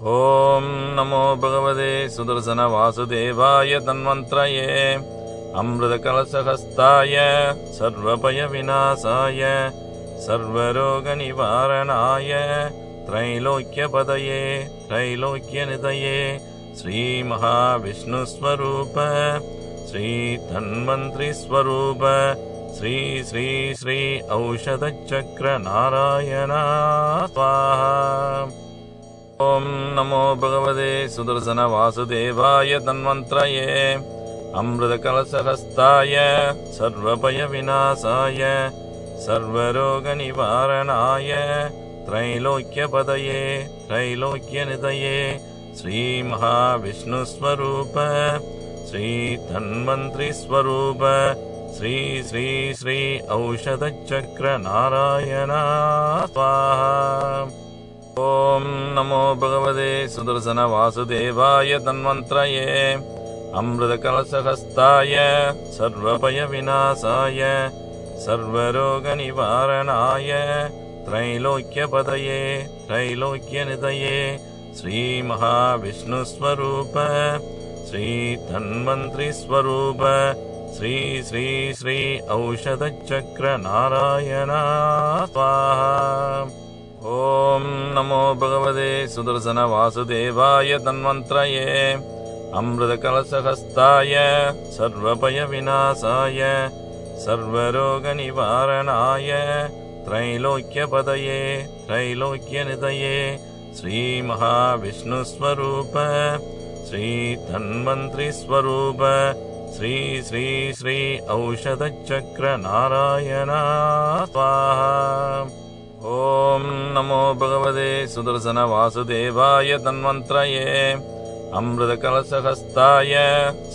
ओम नमो भगवते सुदर्शन वासुदेवाय तन्मन्त्रये अमृतकलशहस्ताय सर्वभय विनाशाय सर्वरोगनिवारणाय त्रैलोक्यपदये त्रैलोक्यनिधये श्री महाविष्णुस्वरूप श्री धन्वंतरि स्वरूप श्री श्री श्री औषधचक्र नारायण स्वाहा। ओम नमो भगवते सुदर्शन वासुदेवाय तन्मन्त्रये अमृतकलशहस्ताय सर्वभय विनाशाय सर्वरोगनिवारणाय त्रैलोक्यपदये त्रैलोक्यनिधये श्री महाविष्णुस्वरूप श्री धन्वंतरि स्वरूप श्री श्री श्री औषधचक्र नारायण स्वाहा। ओम नमो भगवते सुदर्शन वासुदेवाय तन्मन्त्रये अमृतकलशहस्ताय सर्वभय विनाशाय सर्वरोगनिवारणाय त्रैलोक्यपदये त्रैलोक्यनिधये श्री महाविष्णुस्वरूप श्री धन्वंतरि स्वरूप श्री श्री श्री औषधचक्र नारायण स्वाहा। ओम नमो भगवते सुदर्शन वासुदेवाय तन्मन्त्रये अमृतकलशहस्ताय सर्वभय विनाशाय सर्वरोगनिवारणाय त्रैलोक्यपदये त्रैलोक्यनिधये श्री महाविष्णुस्वरूप श्री धन्वंतरि स्वरूप श्री श्री श्री औषधचक्र नारायण स्वाहा। ओम नमो भगवते सुदर्शन वासुदेवाय तन्मन्त्रये अमृतकलशहस्ताय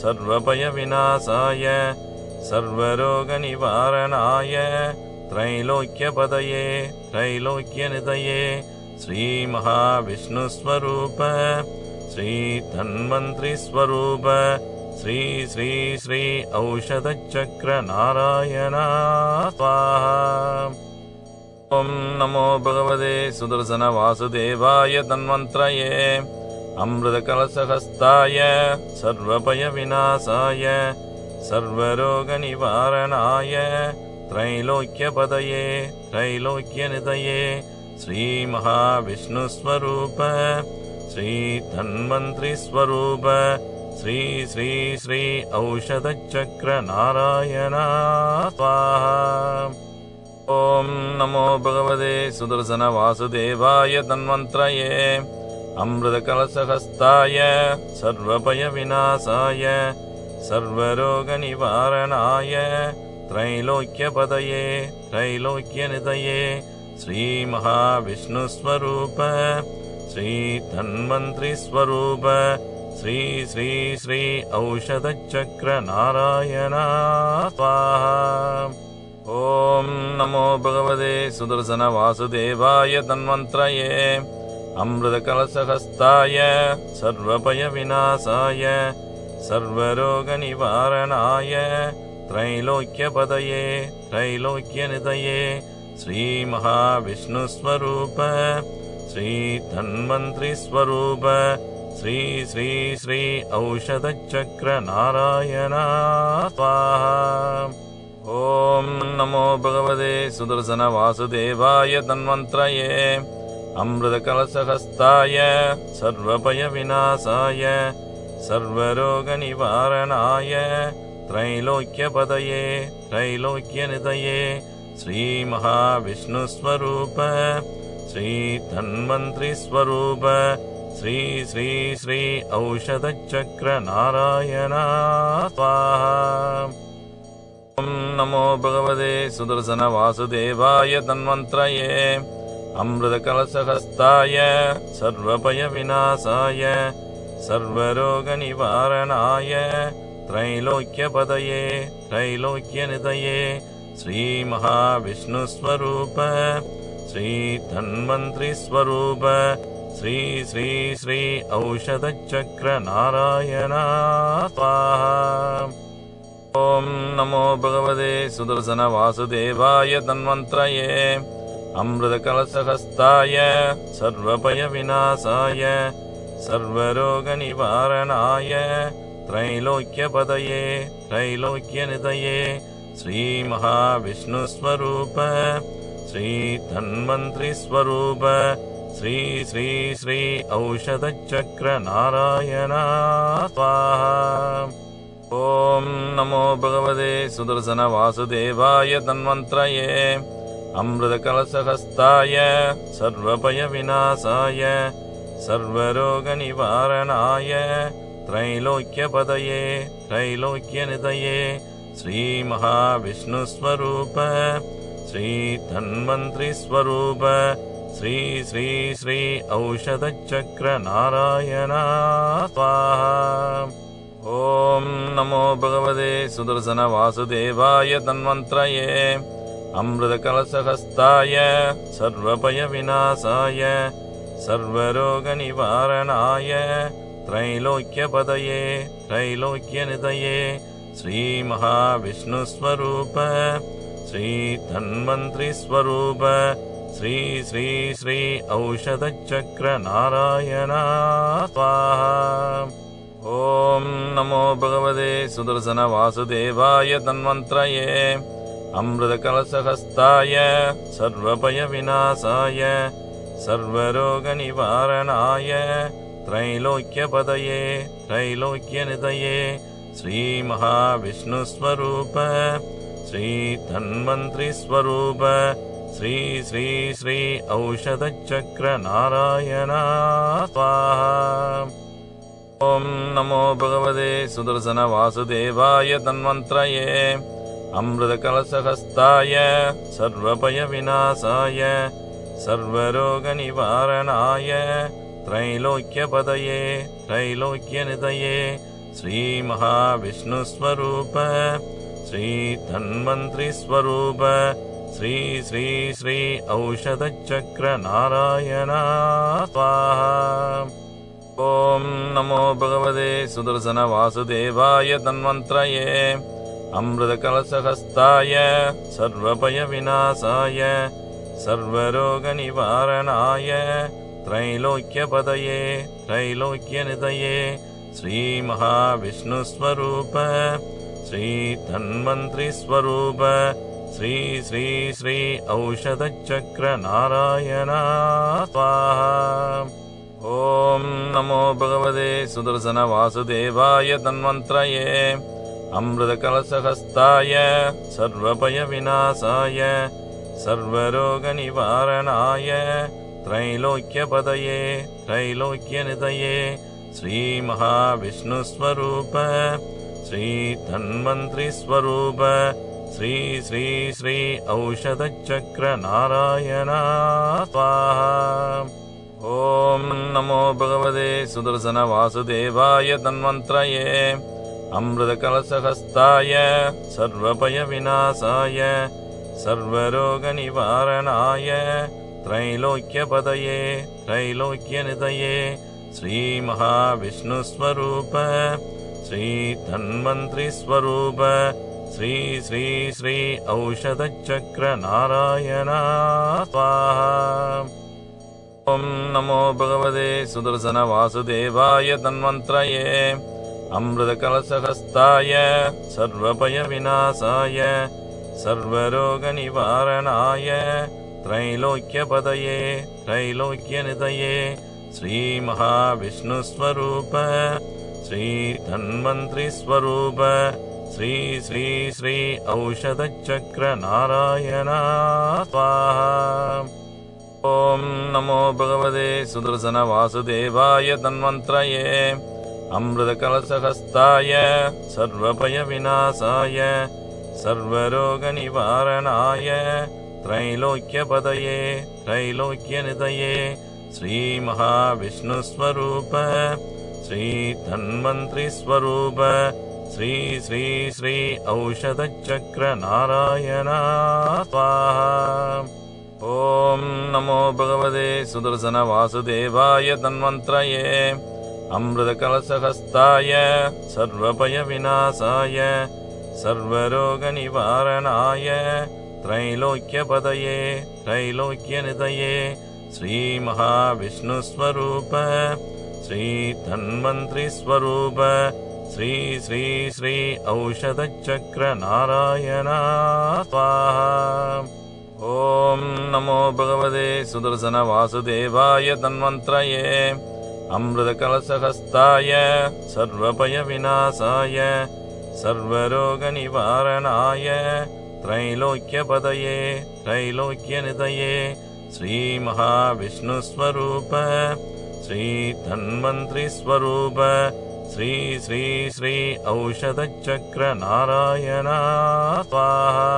सर्वभय विनाशाय सर्वरोगनिवारणाय त्रैलोक्यपदये त्रैलोक्यनिधये श्री महाविष्णुस्वरूप श्री धन्वंतरि स्वरूप श्री श्री श्री औषधचक्र नारायण स्वाहा। ओम नमो भगवते सुदर्शन वासुदेवाय तन्मन्त्रये अमृतकलशहस्ताय सर्वभय विनाशाय सर्वरोगनिवारणाय त्रैलोक्यपदये त्रैलोक्यनिधये श्री महाविष्णुस्वरूप श्री धन्वंतरि स्वरूप श्री श्री श्री औषधचक्र नारायण स्वाहा। ओम नमो भगवते सुदर्शन वासुदेवाय तन्मन्त्रये अमृतकलशहस्ताय सर्वभय विनाशाय सर्वरोगनिवारणाय त्रैलोक्यपदये त्रैलोक्यनिधये श्री महाविष्णुस्वरूप श्री धन्वंतरि स्वरूप श्री श्री श्री औषधचक्र नारायण स्वाहा। ओम नमो भगवते सुदर्शन वासुदेवाय तन्मन्त्रये अमृतकलशहस्ताय सर्वभय विनाशाय सर्वरोगनिवारणाय त्रैलोक्यपदये त्रैलोक्यनिधये श्री महाविष्णुस्वरूप श्री धन्वंतरि स्वरूप श्री श्री श्री औषधचक्र नारायण स्वाहा। ओम नमो भगवते सुदर्शन वासुदेवाय तन्मन्त्रये अमृतकलशहस्ताय सर्वभय विनाशाय सर्वरोगनिवारणाय त्रैलोक्यपदये त्रैलोक्यनिधये श्री महाविष्णुस्वरूप श्री धन्वंतरि स्वरूप श्री श्री श्री औषधचक्र नारायण स्वाहा। ओम नमो भगवते सुदर्शन वासुदेवाय तन्मन्त्रये अमृतकलशहस्ताय सर्वभय विनाशाय सर्वरोगनिवारणाय त्रैलोक्यपदये त्रैलोक्यनिधये श्री महाविष्णुस्वरूप श्री धन्वंतरि स्वरूप श्री श्री श्री औषधचक्र नारायण स्वाहा। ओम नमो भगवते सुदर्शन वासुदेवाय तन्मन्त्रये अमृतकलशहस्ताय सर्वभय विनाशाय सर्वरोगनिवारणाय त्रैलोक्यपदये त्रैलोक्यनिधये श्रीमहाविष्णुस्वरूप श्रीधन्वन्त्रिस्वरूप श्री श्री श्री औषधचक्रनारायण स्वाहा। ॐ नमो भगवते सुदर्शनवासुदेवाय धन्वन्त्रये अमृतकलशहस्ताय सर्वभयविनाशाय सर्वरोगनिवारणाय त्रैलोक्यपदये त्रैलोक्यनिधये श्रीमहाविष्णुस्वरूप श्रीधन्वन्त्रिस्वरूप श्री श्री श्री औषधचक्रनारायण स्वाहा। ॐ नमो भगवते सुदर्शनवासुदेवाय धन्वन्त्रये अमृतकलशहस्ताय सर्वभयविनाशाय सर्वरोगनिवारणाय त्रैलोक्यपदये त्रैलोक्यनिधये श्रीमहाविष्णुस्वरूप श्रीधन्वन्त्रिस्वरूप श्री श्री श्री औषधचक्रनारायण स्वाहा। ॐ नमो भगवते सुदर्शनवासुदेवाय धन्वन्त्रये अमृतकलशहस्ताय सर्वभयविनाशाय सर्वरोगनिवारणाय त्रैलोक्यपदये त्रैलोक्यनिधये श्रीमहाविष्णुस्वरूप श्रीधन्वन्त्रिस्वरूप श्री श्री श्री औषधचक्रनारायण स्वाहा। ॐ नमो भगवते सुदर्शनवासुदेवाय धन्वन्त्रये अमृतकलशहस्ताय सर्वभयविनाशाय सर्वरोगनिवारणाय त्रैलोक्यपदये त्रैलोक्यनिधये श्रीमहाविष्णुस्वरूप श्रीधन्वन्त्रिस्वरूप श्री श्री श्री औषधचक्रनारायण स्वाहा। ॐ नमो भगवते सुदर्शनवासुदेवाय धन्वन्त्रये अमृतकलशहस्ताय सर्वभयविनाशाय सर्वरोगनिवारणाय त्रैलोक्यपदये त्रैलोक्यनिधये श्रीमहाविष्णुस्वरूप श्रीधन्वन्त्रिस्वरूप श्री श्री श्री औषधचक्रनारायण स्वाहा। ॐ नमो भगवते सुदर्शनवासुदेवाय धन्वन्त्रये अमृतकलशहस्ताय सर्वभयविनाशाय सर्वरोगनिवारणाय त्रैलोक्यपदये त्रैलोक्यनिधये श्रीमहाविष्णुस्वरूप श्रीधन्वन्त्रिस्वरूप श्री श्री श्री औषधचक्रनारायण स्वाहा। ॐ नमो भगवते सुदर्शनवासुदेवाय धन्वन्त्रये अमृतकलशहस्ताय सर्वभयविनाशाय सर्वरोगनिवारणाय त्रैलोक्यपदये त्रैलोक्यनिधये श्रीमहाविष्णुस्वरूप श्रीधन्वन्त्रिस्वरूप श्री श्री श्री औषधचक्रनारायण स्वाहा। ॐ नमो भगवते सुदर्शनवासुदेवाय धन्वन्त्रये अमृतकलशहस्ताय सर्वभयविनाशाय सर्वरोगनिवारणाय त्रैलोक्यपदये त्रैलोक्यनिधये श्रीमहाविष्णुस्वरूप श्रीधन्वन्त्रिस्वरूप श्री श्री श्री औषधचक्रनारायण स्वाहा। ॐ नमो भगवते सुदर्शनवासुदेवाय धन्वन्त्रये अमृतकलशहस्ताय सर्वभयविनाशाय सर्वरोगनिवारणाय त्रैलोक्यपदये त्रैलोक्यनिधये श्रीमहाविष्णुस्वरूप श्रीधन्वन्त्रिस्वरूप श्री श्री श्री औषधचक्रनारायण स्वाहा। ॐ नमो भगवते सुदर्शनवासुदेवाय धन्वन्त्रये अमृतकलशहस्ताय सर्वभयविनाशाय सर्वरोगनिवारणाय त्रैलोक्यपदये त्रैलोक्यनिधये श्रीमहाविष्णुस्वरूप श्री धन्वंतरि स्वरूप श्री श्री श्री औषधचक्र नारायण स्वाहा। ओम नमो भगवते सुदर्शन वासुदेवाय धन्वंतरये अमृतकलशहस्ताय सर्वभय विनाशाय सर्वरोगनिवारणाय त्रैलोक्यपदये त्रैलोक्यनिधये श्री महाविष्णुस्वरूप श्री धन्वंतरि स्वरूप श्री श्री श्री औषधचक्र नारायण स्वाहा।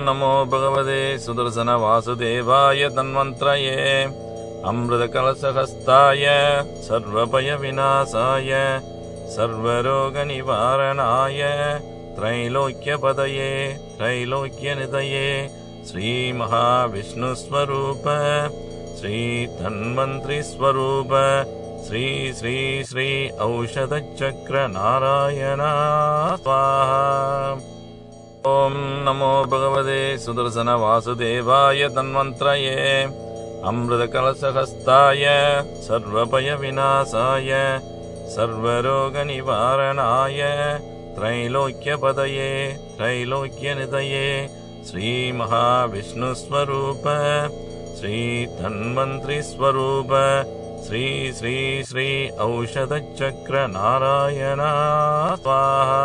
नमो भगवते सुदर्शन वासुदेवाय धन्वंतरये अमृतकलशहस्ताय सर्वभय विनाशाय सर्वरोगनिवारणाय त्रैलोक्यपदये त्रैलोक्यनिधये श्री महाविष्णुस्वरूप श्री धन्वंतरि स्वरूप श्री श्री श्री औषधचक्र नारायण स्वाहा। ओम नमो भगवते सुदर्शन वासुदेवाय धन्वंतरये अमृतकलशहस्ताय सर्वभय विनाशाय सर्वरोगनिवारणाय त्रैलोक्यपदये त्रैलोक्यनिधये श्री महाविष्णुस्वरूप श्री धन्वंतरि स्वरूप श्री श्री श्री औषधचक्र नारायण स्वाहा।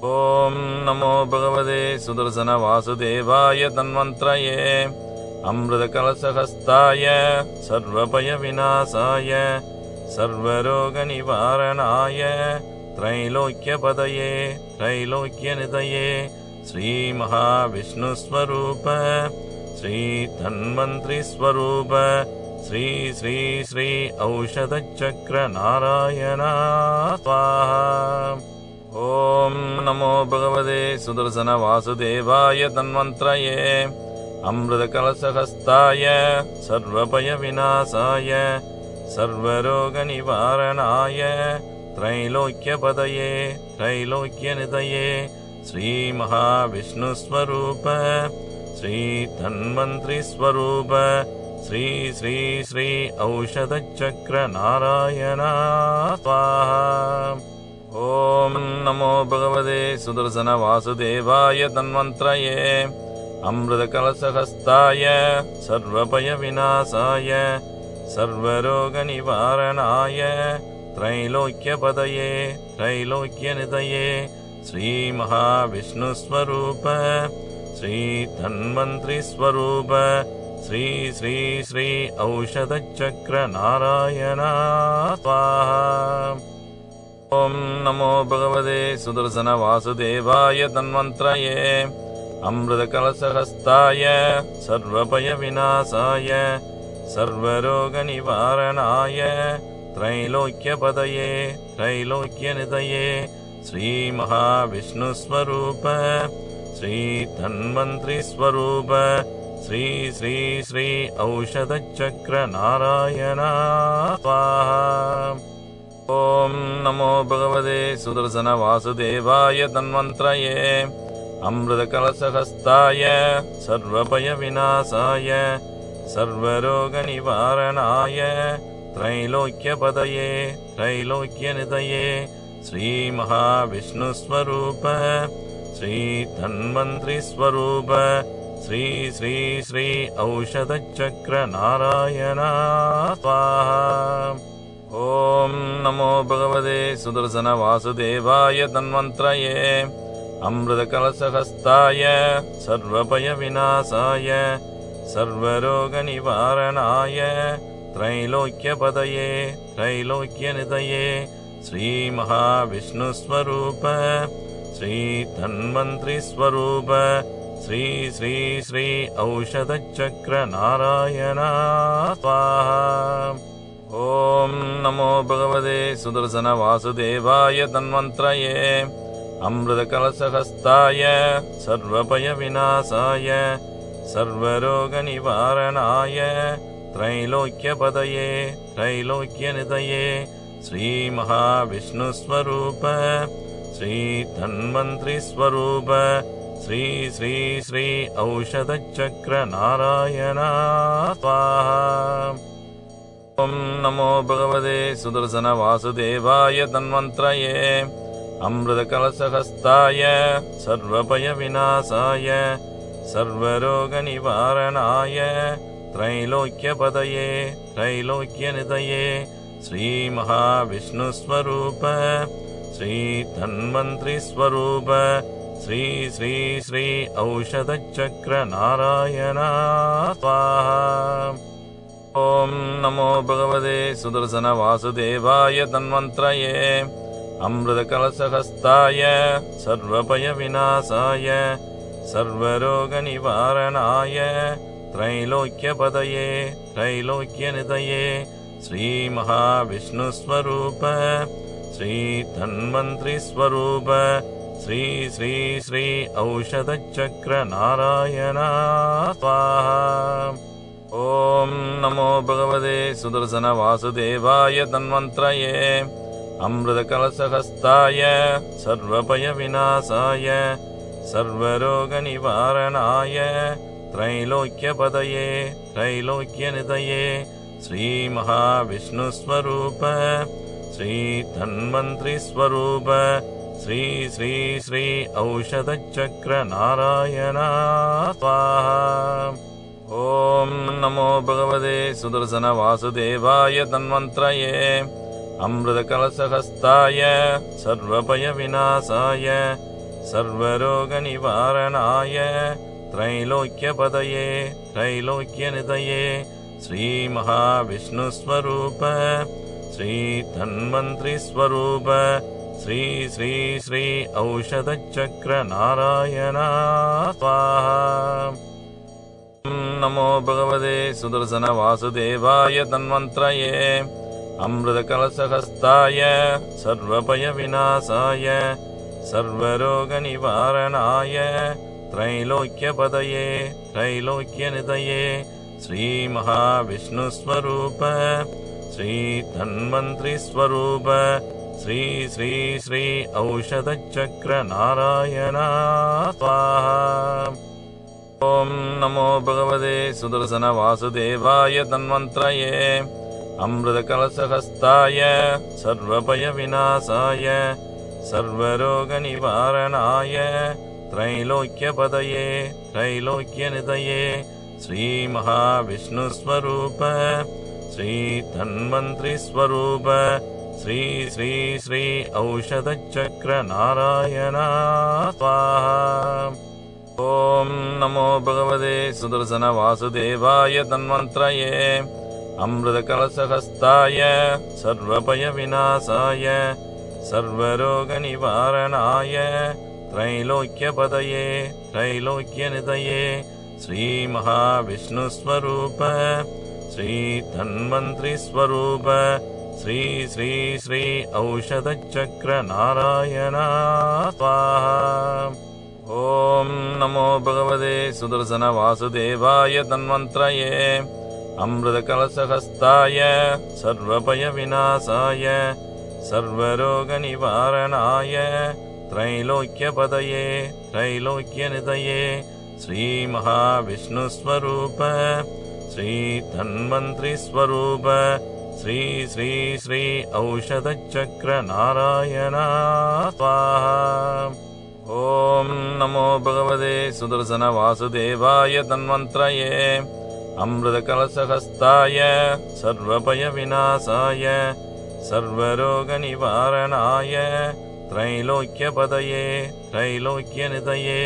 ओम नमो भगवते सुदर्शन वासुदेवाय धन्वंतरये अमृतकलशहस्ताय सर्वभय विनाशाय सर्वरोगनिवारणाय त्रैलोक्यपदये त्रैलोक्यनिधये श्री महाविष्णुस्वरूप श्री धन्वंतरि स्वरूप श्री श्री श्री औषधचक्र नारायण स्वाहा। ओम नमो भगवते सुदर्शन वासुदेवाय धन्वंतरये अमृतकलशहस्ताय सर्वभय विनाशाय सर्वरोगनिवारणाय त्रैलोक्यपदये त्रैलोक्यनिधये श्री महाविष्णुस्वरूप श्री धन्वंतरि स्वरूप श्री श्री श्री औषधचक्र नारायण स्वाहा। ओम नमो भगवते सुदर्शन वासुदेवाय धन्वंतरये अमृतकलशहस्ताय सर्वभय विनाशाय सर्वरोगनिवारणाय त्रैलोक्यपदये त्रैलोक्यनिधये श्री महाविष्णुस्वरूप श्री धन्वंतरि स्वरूप श्री श्री श्री औषधचक्र नारायण स्वाहा। ओम नमो भगवते सुदर्शन वासुदेवाय धन्वंतरये अमृतकलशहस्ताय सर्वभय विनाशाय सर्वरोगनिवारणाय त्रैलोक्यपदये त्रैलोक्यनिधये श्री महाविष्णुस्वरूप श्री धन्वंतरि स्वरूप श्री श्री श्री औषधचक्र नारायण स्वाहा। ओम नमो भगवते सुदर्शन वासुदेवाय धन्वंतरये अमृतकलशहस्ताय सर्वभय विनाशाय सर्वरोगनिवारणाय त्रैलोक्यपदये त्रैलोक्यनिधये श्री महाविष्णुस्वरूप श्री धन्वंतरि स्वरूप श्री श्री श्री औषधचक्र नारायण स्वाहा। ओम नमो भगवते सुदर्शन वासुदेवाय धन्वंतरये अमृतकलशहस्ताय सर्वभय विनाशाय सर्वरोगनिवारणाय त्रैलोक्यपदये त्रैलोक्यनिधये श्री महाविष्णुस्वरूप श्री धन्वंतरि स्वरूप श्री श्री श्री औषधचक्र नारायण स्वाहा। ओम नमो भगवते सुदर्शन वासुदेवाय धन्वंतरये अमृतकलशहस्ताय सर्वभय विनाशाय सर्वरोगनिवारणाय त्रैलोक्यपदये त्रैलोक्यनिधये श्री महाविष्णुस्वरूप श्री धन्वंतरि स्वरूप श्री श्री श्री औषधचक्र नारायण स्वाहा। ॐ नमो भगवते सुदर्शनवासुदेवाय तन्मन्त्रये अमृतकलशहस्ताय सर्वभयविनाशाय सर्वरोगनिवारणाय त्रैलोक्यपदये त्रैलोक्यनिधये श्रीमहाविष्णुस्वरूप श्रीधन्वन्त्रिस्वरूप श्री श्री श्री औषधचक्रनारायण स्वाहा। ॐ नमो भगवते सुदर्शनवासुदेवाय तन्मन्त्रये अमृतकलशहस्ताय सर्वभयविनाशाय सर्वरोगनिवारणाय त्रैलोक्यपदये त्रैलोक्यनिधये श्रीमहाविष्णुस्वरूप श्रीधन्वन्त्रिस्वरूप श्री श्री श्री औषधचक्रनारायण स्वाहा। ॐ नमो भगवते सुदर्शनवासुदेवाय तन्मन्त्रये अमृतकलशहस्ताय सर्वभयविनाशाय सर्वरोगनिवारणाय त्रैलोक्यपदये त्रैलोक्यनिधये श्रीमहाविष्णुस्वरूप श्रीधन्वन्त्रिस्वरूप श्री श्री श्री औषधचक्रनारायण स्वाहा। ॐ नमो भगवते सुदर्शनवासुदेवाय तन्मन्त्रये अमृतकलशहस्ताय सर्वभयविनाशाय सर्वरोगनिवारणाय त्रैलोक्यपदये त्रैलोक्यनिधये श्रीमहाविष्णुस्वरूप श्रीधन्वन्त्रिस्वरूप श्री श्री श्री औषधचक्रनारायण स्वाहा। नमो भगवते सुदर्शनवासुदेवाय तन्मन्त्रये अमृतकलशहस्ताय सर्वभयविनाशाय सर्वरोगनिवारणाय त्रैलोक्यपदये त्रैलोक्यनिधये श्रीमहाविष्णुस्वरूप श्रीधन्वन्त्रिस्वरूप श्री श्री श्री औषधचक्रनारायण स्वाहा। ॐ नमो भगवते सुदर्शनवासुदेवाय तन्मन्त्रये अमृतकलशहस्ताय सर्वभयविनाशाय सर्वरोगनिवारणाय त्रैलोक्यपदये त्रैलोक्यनिधये श्रीमहाविष्णुस्वरूप श्रीधन्वन्त्रिस्वरूप श्री श्री श्री औषधचक्रनारायण स्वाहा। ॐ नमो भगवते सुदर्शनवासुदेवाय तन्मन्त्रये अमृतकलशहस्ताय सर्वभयविनाशाय सर्वरोगनिवारणाय त्रैलोक्यपदये त्रैलोक्यनिधये श्रीमहाविष्णुस्वरूप श्रीधन्वन्त्रिस्वरूप श्री श्री श्री औषधचक्रनारायण स्वाहा। ॐ नमो भगवते सुदर्शनवासुदेवाय तन्मन्त्रये अमृतकलशहस्ताय सर्वभयविनाशाय सर्वरोगनिवारणाय त्रैलोक्यपदये त्रैलोक्यनिधये श्रीमहाविष्णुस्वरूप श्रीधन्वन्त्रिस्वरूप श्री श्री श्री औषधचक्रनारायण स्वाहा। ॐ नमो भगवते सुदर्शनवासुदेवाय तन्मन्त्रये अमृतकलशहस्ताय सर्वभयविनाशाय सर्वरोगनिवारणाय त्रैलोक्यपदये त्रैलोक्यनिधये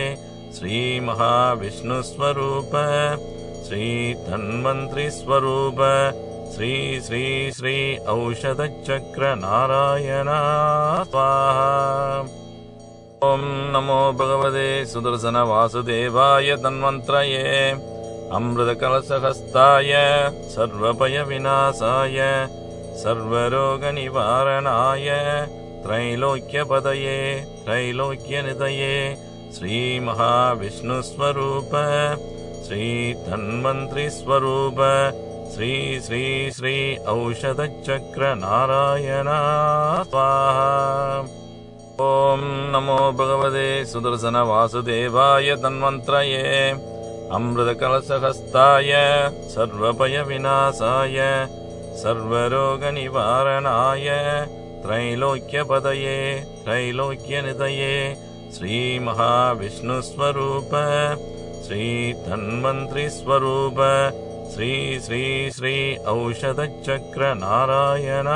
श्रीमहाविष्णुस्वरूप श्रीधन्वन्त्रिस्वरूप श्री श्री श्री औषधचक्रनारायण स्वाहा। ॐ नमो भगवते सुदर्शनवासुदेवाय तन्मन्त्रये अमृतकलशहस्ताय सर्वभयविनाशाय सर्वरोगनिवारणाय त्रैलोक्यपदये त्रैलोक्यनिधये श्रीमहाविष्णुस्वरूप श्रीधन्वन्त्रिस्वरूप श्री श्री श्री औषधचक्रनारायण स्वाहा। ॐ नमो भगवते सुदर्शनवासुदेवाय तन्मन्त्रये अमृतकलशहस्ताय सर्वभयविनाशाय सर्वरोगनिवारणाय त्रैलोक्यपदये त्रैलोक्यनिधये श्रीमहाविष्णुस्वरूप श्रीधन्वन्त्रिस्वरूप श्री श्री श्री औषधचक्रनारायण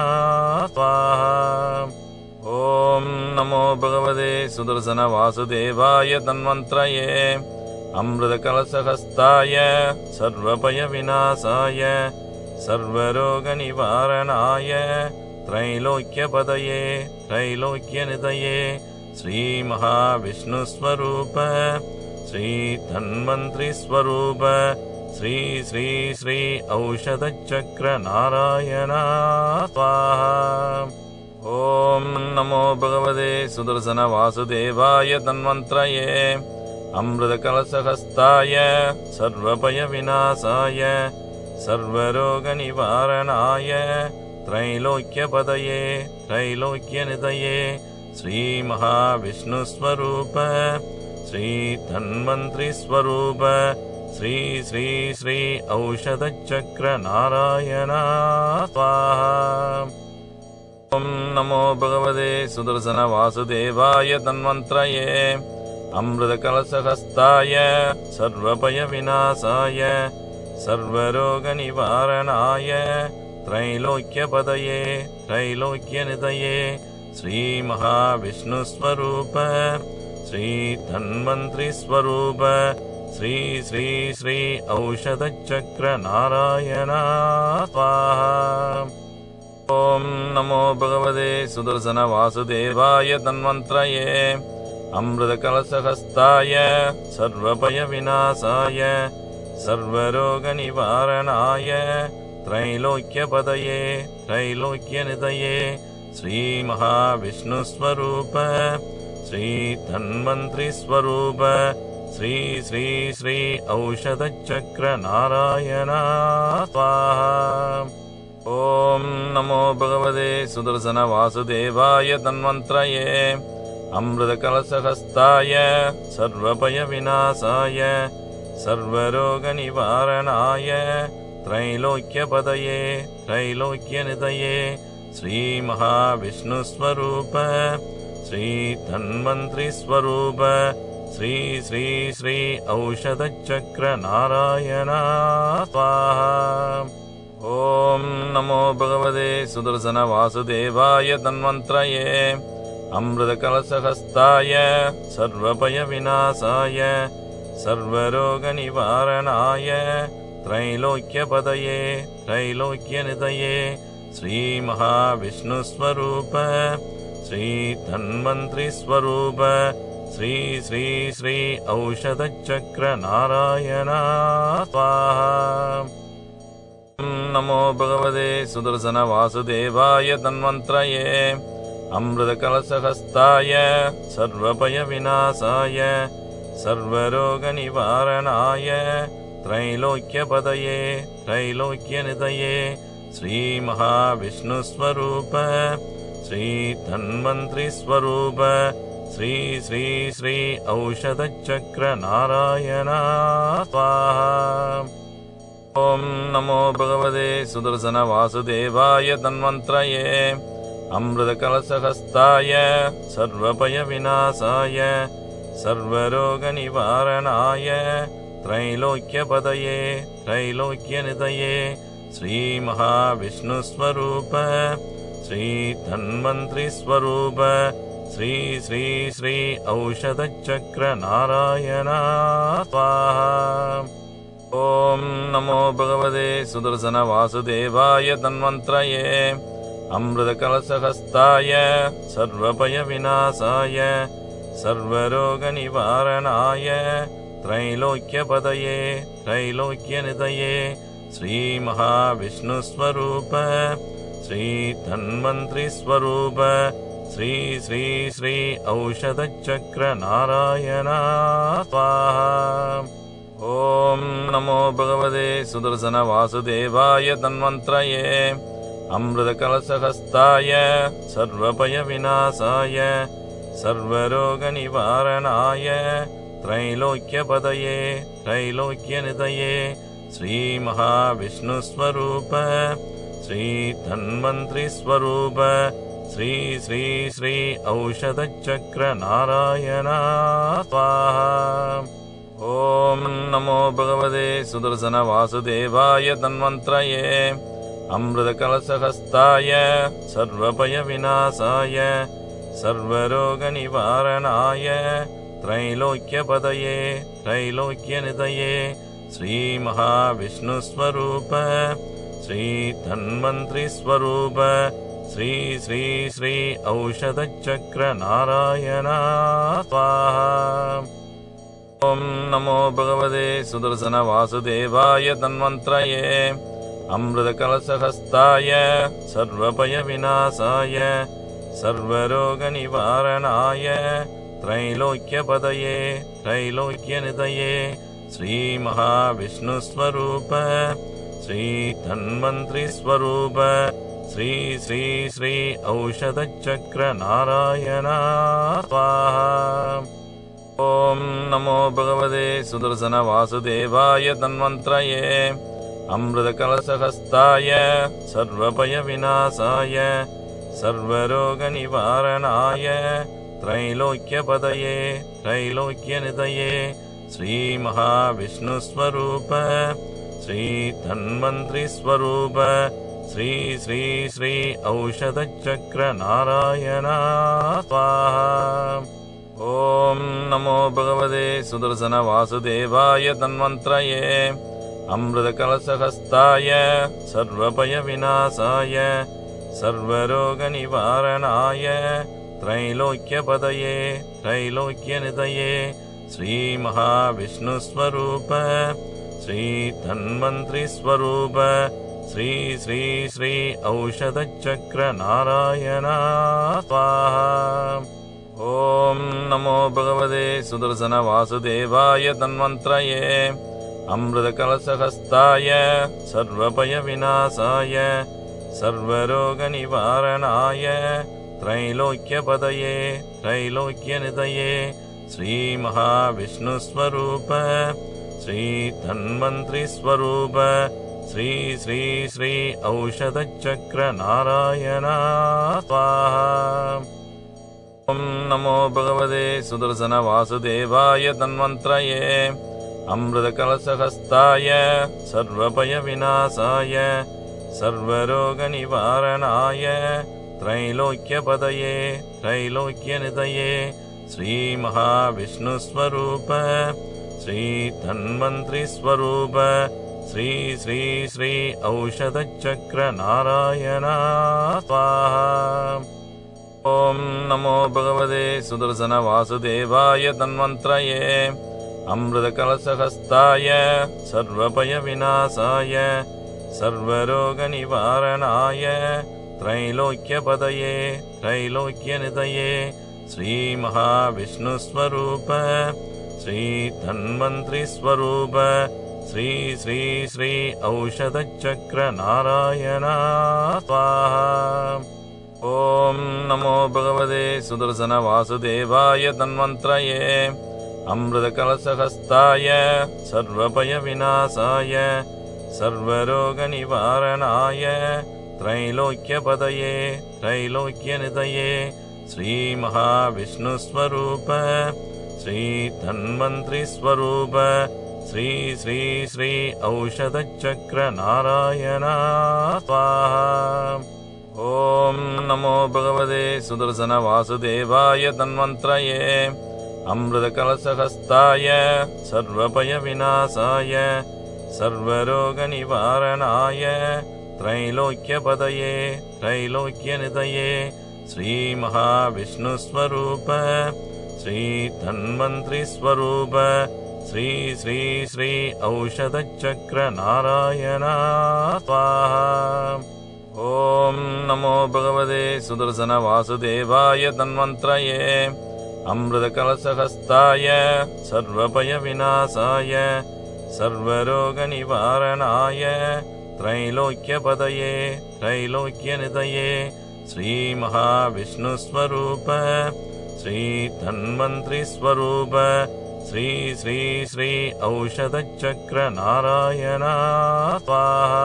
स्वाहा। ॐ नमो भगवते सुदर्शनवासुदेवाय धन्वन्त्रये अमृतकलशहस्ताय सर्वभयविनाशाय सर्वरोगनिवारणाय त्रैलोक्यपदये त्रैलोक्यनिधये श्रीमहाविष्णुस्वरूप श्रीधन्वन्त्रिस्वरूप श्री श्री श्री औषधचक्रनारायण स्वाहा। ॐ नमो भगवते सुदर्शनवासुदेवाय धन्वन्त्रये अमृतकलशहस्ताय सर्वभयविनाशाय सर्वरोगनिवारणाय त्रैलोक्यपदये त्रैलोक्यनिधये श्रीमहाविष्णुस्वरूप श्रीधन्वन्त्रिस्वरूप श्री श्री श्री औषधचक्रनारायण स्वाहा। ॐ नमो भगवते सुदर्शनवासुदेवाय धन्वन्त्रये अमृतकलशहस्ताय सर्वभयविनाशाय सर्वरोगनिवारणाय त्रैलोक्यपदये त्रैलोक्यनिधये श्रीमहाविष्णुस्वरूप श्रीधन्वन्त्रिस्वरूप श्री श्री श्री औषधचक्रनारायण स्वाहा। ॐ नमो भगवते सुदर्शनवासुदेवाय धन्वन्त्रये अमृतकलशहस्ताय सर्वभयविनाशाय सर्वरोगनिवारणाय त्रैलोक्यपदये त्रैलोक्यनिधये श्रीमहाविष्णुस्वरूप श्रीधन्वन्त्रिस्वरूप श्री श्री श्री औषधचक्रनारायण स्वाहा। ॐ नमो भगवते सुदर्शनवासुदेवाय धन्वन्त्रये अमृतकलशहस्ताय सर्वभयविनाशाय सर्वरोगनिवारणाय त्रैलोक्यपदये त्रैलोक्यनिधये श्रीमहाविष्णुस्वरूप श्रीधन्वन्त्रिस्वरूप श्री श्री श्री औषधचक्रनारायण स्वाहा। ॐ नमो भगवते सुदर्शनवासुदेवाय धन्वन्त्रये अमृतकलशहस्ताय सर्वभयविनाशाय सर्वरोगनिवारणाय त्रैलोक्यपदये त्रैलोक्यनिधये श्रीमहाविष्णुस्वरूप श्रीधन्वन्त्रिस्वरूप श्री श्री श्री औषधचक्रनारायण स्वाहा। नमो भगवते सुदर्शनवासुदेवाय धन्वन्त्रये अमृतकलशहस्ताय सर्वभयविनाशाय सर्वरोगनिवारणाय त्रैलोक्यपदये त्रैलोक्यनिधये श्रीमहाविष्णुस्वरूप श्रीधन्वन्त्रिस्वरूप श्री श्री श्री औषधचक्रनारायण स्वाहा। ॐ नमो भगवते सुदर्शनवासुदेवाय धन्वन्त्रये अमृतकलशहस्ताय सर्वभयविनाशाय सर्वरोगनिवारणाय त्रैलोक्यपदये त्रैलोक्यनिधये श्रीमहाविष्णुस्वरूप श्रीधन्वन्त्रिस्वरूप श्री श्री श्री औषधचक्रनारायण स्वाहा। ॐ नमो भगवते सुदर्शनवासुदेवाय धन्वन्त्रये अमृतकलशहस्ताय सर्वभयविनाशाय सर्वरोगनिवारणाय त्रैलोक्यपदये त्रैलोक्यनिधये श्रीमहाविष्णुस्वरूप श्रीधन्वन्त्रिस्वरूप श्री श्री श्री औषधचक्रनारायण स्वाहा। ॐ नमो भगवते सुदर्शनवासुदेवाय धन्वन्त्रये अमृतकलशहस्ताय सर्वभयविनाशाय सर्वरोगनिवारणाय त्रैलोक्यपदये त्रैलोक्यनिधये श्रीमहाविष्णुस्वरूप श्री धन्वंतरि स्वरूप श्री श्री श्री औषधचक्र नारायण स्वाहा। ओम नमो भगवते सुदर्शन वासुदेवाय धन्वंतरये अमृतकलशहस्ताय सर्वभय विनाशाय सर्वरोगनिवारणाय त्रैलोक्यपदये त्रैलोक्यनिधये श्री महाविष्णुस्वरूप श्री धन्वंतरि स्वरूप श्री श्री श्री औषधचक्र नारायण स्वाहा। ओम नमो भगवते सुदर्शन वासुदेवाय धन्वंतरये अमृतकलशहस्ताय सर्वभय विनाशाय सर्वरोगनिवारणाय त्रैलोक्यपदये त्रैलोक्यनिधये श्री महाविष्णुस्वरूप श्री धन्वंतरि स्वरूप श्री श्री श्री औषधचक्र नारायण स्वाहा। ओम नमो भगवते सुदर्शन वासुदेवाय धन्वंतरये अमृतकलशहस्ताय सर्वभय विनाशाय सर्वरोगनिवारणाय त्रैलोक्यपदये त्रैलोक्यनिधये श्री महाविष्णुस्वरूप श्री धन्वंतरि स्वरूप श्री श्री श्री औषधचक्र नारायण स्वाहा। ओम नमो भगवते सुदर्शन वासुदेवाय धन्वंतरये अमृतकलशहस्ताय सर्वभय विनाशाय सर्वरोगनिवारणाय त्रैलोक्यपदये त्रैलोक्यनिधये श्री महाविष्णुस्वरूप श्री धन्वंतरि स्वरूप श्री श्री श्री औषधचक्र नारायण स्वाहा। ओम नमो भगवते सुदर्शन वासुदेवाय धन्वंतरये अमृतकलशहस्ताय सर्वभय विनाशाय सर्वरोगनिवारणाय त्रैलोक्यपदये त्रैलोक्यनिधये श्री महाविष्णुस्वरूप श्री धन्वंतरि स्वरूप श्री श्री श्री औषधचक्र नारायण स्वाहा। ओम नमो भगवते सुदर्शन वासुदेवाय धन्वंतरये अमृतकलशहस्ताय सर्वभय विनाशाय सर्वरोगनिवारणाय त्रैलोक्यपदये त्रैलोक्यनिधये श्री महाविष्णुस्वरूप श्री धन्वंतरि स्वरूप श्री श्री श्री औषधचक्र नारायण स्वाहा। ओम नमो भगवते सुदर्शन वासुदेवाय धन्वंतरये अमृतकलशहस्ताय सर्वभय विनाशाय सर्वरोगनिवारणाय त्रैलोक्यपदये त्रैलोक्यनिधये श्री महाविष्णुस्वरूप श्री धन्वंतरि स्वरूप श्री श्री श्री औषधचक्र नारायण स्वाहा। ओम नमो भगवते सुदर्शन वासुदेवाय धन्वंतरये अमृतकलशहस्ताय सर्वभय विनाशाय सर्वरोगनिवारणाय त्रैलोक्यपदये त्रैलोक्यनिधये श्री महाविष्णुस्वरूप श्री धन्वंतरि स्वरूप श्री श्री श्री औषधचक्र नारायण स्वाहा। ओम नमो भगवते सुदर्शन वासुदेवाय धन्वंतरये अमृतकलशहस्ताय सर्वभय विनाशाय सर्वरोगनिवारणाय त्रैलोक्यपदये त्रैलोक्यनिधये श्री महाविष्णुस्वरूप श्री धन्वंतरि स्वरूप श्री श्री श्री औषधचक्र नारायण स्वाहा। ओम नमो भगवते सुदर्शन वासुदेवाय धन्वंतरये अमृतकलशहस्ताय सर्वभय विनाशाय सर्वरोगनिवारणाय त्रैलोक्यपदये त्रैलोक्यनिधये श्री महाविष्णुस्वरूप श्री धन्वंतरि स्वरूप श्री श्री श्री औषधचक्र नारायण स्वाहा।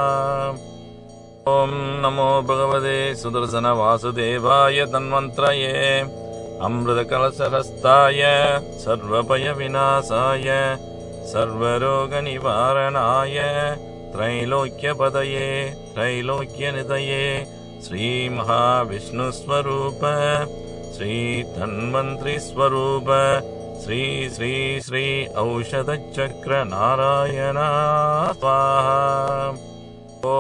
ॐ नमो भगवते सुदर्शनवासुदेवाय तन्मन्त्रये अमृतकलशहस्ताय सर्वभयविनाशाय सर्वरोगनिवारणाय त्रैलोक्यपदये त्रैलोक्यनिधये श्रीमहाविष्णुस्वरूप श्रीधन्वन्त्रिस्वरूप श्री श्री श्री औषधचक्रनारायण स्वाहा। ॐ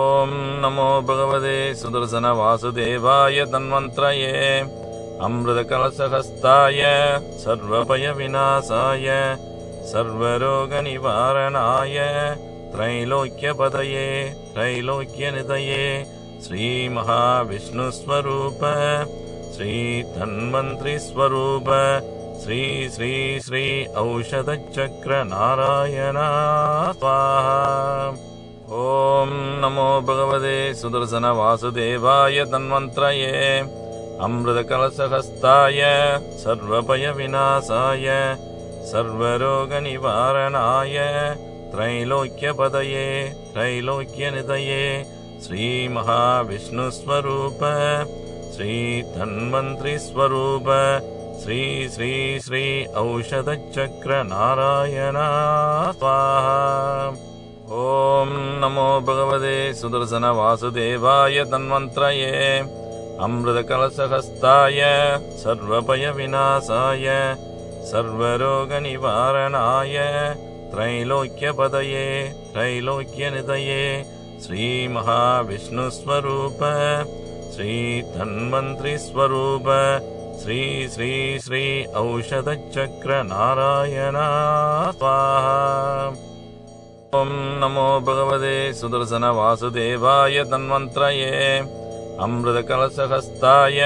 नमो भगवते सुदर्शनवासुदेवाय तन्मन्त्रये अमृतकलशहस्ताय सर्वभयविनाशाय सर्वरोगनिवारणाय त्रैलोक्यपदये त्रैलोक्यनिधये श्रीमहाविष्णुस्वरूप श्रीधन्वन्त्रिस्वरूप श्री श्री श्री औषधचक्रनारायण स्वाहा। ॐ नमो भगवते सुदर्शनवासुदेवाय तन्मन्त्रये अमृतकलशहस्ताय सर्वभयविनाशाय सर्वरोगनिवारणाय त्रैलोक्यपदये त्रैलोक्यनिधये श्रीमहाविष्णुस्वरूप श्रीधन्वन्त्रिस्वरूप श्री श्री श्री औषधचक्रनारायण स्वाहा। ॐ नमो भगवते सुदर्शनवासुदेवाय तन्मन्त्रये अमृतकलशहस्ताय सर्वभयविनाशाय सर्वरोगनिवारणाय त्रैलोक्यपदये त्रैलोक्यनिधये श्रीमहाविष्णुस्वरूप श्रीधन्वन्त्रिस्वरूप श्री श्री श्री औषधचक्रनारायण स्वाहा। ॐ नमो भगवते सुदर्शनवासुदेवाय तन्मन्त्रये अमृतकलशहस्ताय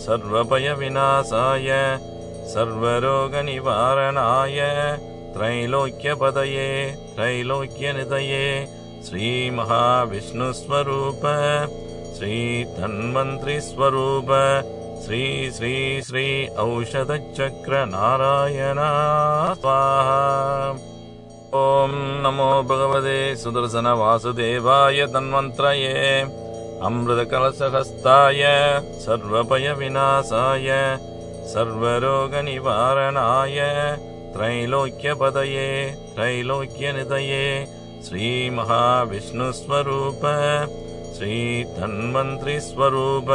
सर्वभयविनाशाय सर्वरोगनिवारणाय त्रैलोक्यपदये त्रैलोक्यनिधये श्रीमहाविष्णुस्वरूप श्रीधन्वन्त्रिस्वरूप श्री श्री श्री औषधचक्रनारायण स्वाहा। ॐ नमो भगवते सुदर्शनवासुदेवाय तन्मन्त्रये अमृतकलशहस्ताय सर्वभयविनाशाय सर्वरोगनिवारणाय त्रैलोक्यपदये त्रैलोक्यनिधये श्रीमहाविष्णुस्वरूप श्रीधन्वन्त्रिस्वरूप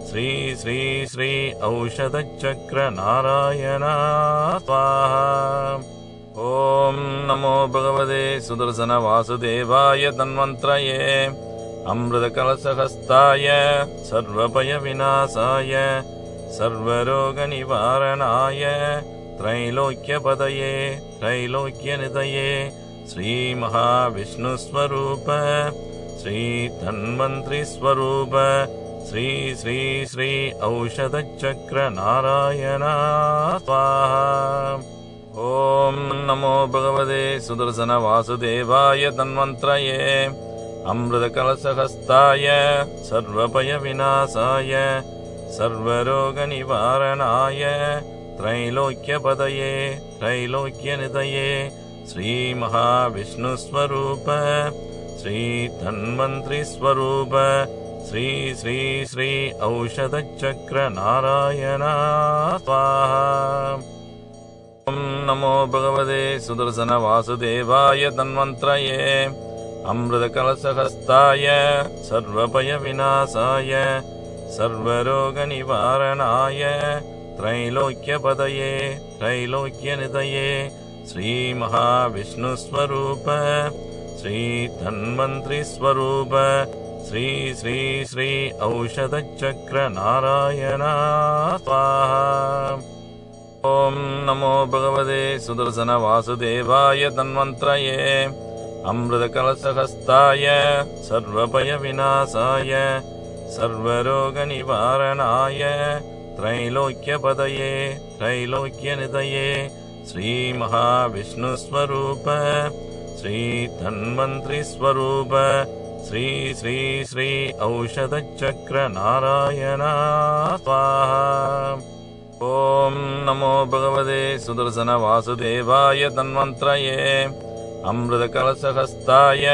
श्री श्री श्री औषधचक्रनारायण स्वाहा। ॐ नमो भगवते सुदर्शनवासुदेवाय तन्मन्त्रये अमृतकलशहस्ताय सर्वभयविनाशाय सर्वरोगनिवारणाय त्रैलोक्यपदये त्रैलोक्यनिधये श्रीमहाविष्णुस्वरूप श्रीधन्वन्त्रिस्वरूप श्री श्री श्री औषधचक्रनारायण स्वाहा। ॐ नमो भगवते सुदर्शनवासुदेवाय तन्मन्त्रये अमृतकलशहस्ताय सर्वभयविनाशाय सर्वरोगनिवारणाय त्रैलोक्यपदये त्रैलोक्यनिधये श्रीमहाविष्णुस्वरूप श्रीधन्वन्त्रिस्वरूप श्री श्री श्री औषधचक्रनारायण स्वाहा। ॐ नमो भगवते सुदर्शनवासुदेवाय तन्मन्त्रये अमृतकलशहस्ताय सर्वभयविनाशाय सर्वरोगनिवारणाय त्रैलोक्यपदये त्रैलोक्यनिधये श्रीमहाविष्णुस्वरूप श्रीधन्वन्त्रिस्वरूप श्री श्री श्री औषधचक्रनारायण स्वाहा। ॐ नमो भगवते सुदर्शनवासुदेवाय तन्मन्त्रये अमृतकलशहस्ताय सर्वभयविनाशाय सर्वरोगनिवारणाय त्रैलोक्यपदये त्रैलोक्यनिधये श्रीमहाविष्णुस्वरूप श्रीधन्वन्त्रिस्वरूप श्री श्री श्री औषधचक्रनारायण स्वाहा। ॐ नमो भगवते सुदर्शनवासुदेवाय तन्मन्त्रये अमृतकलशहस्ताय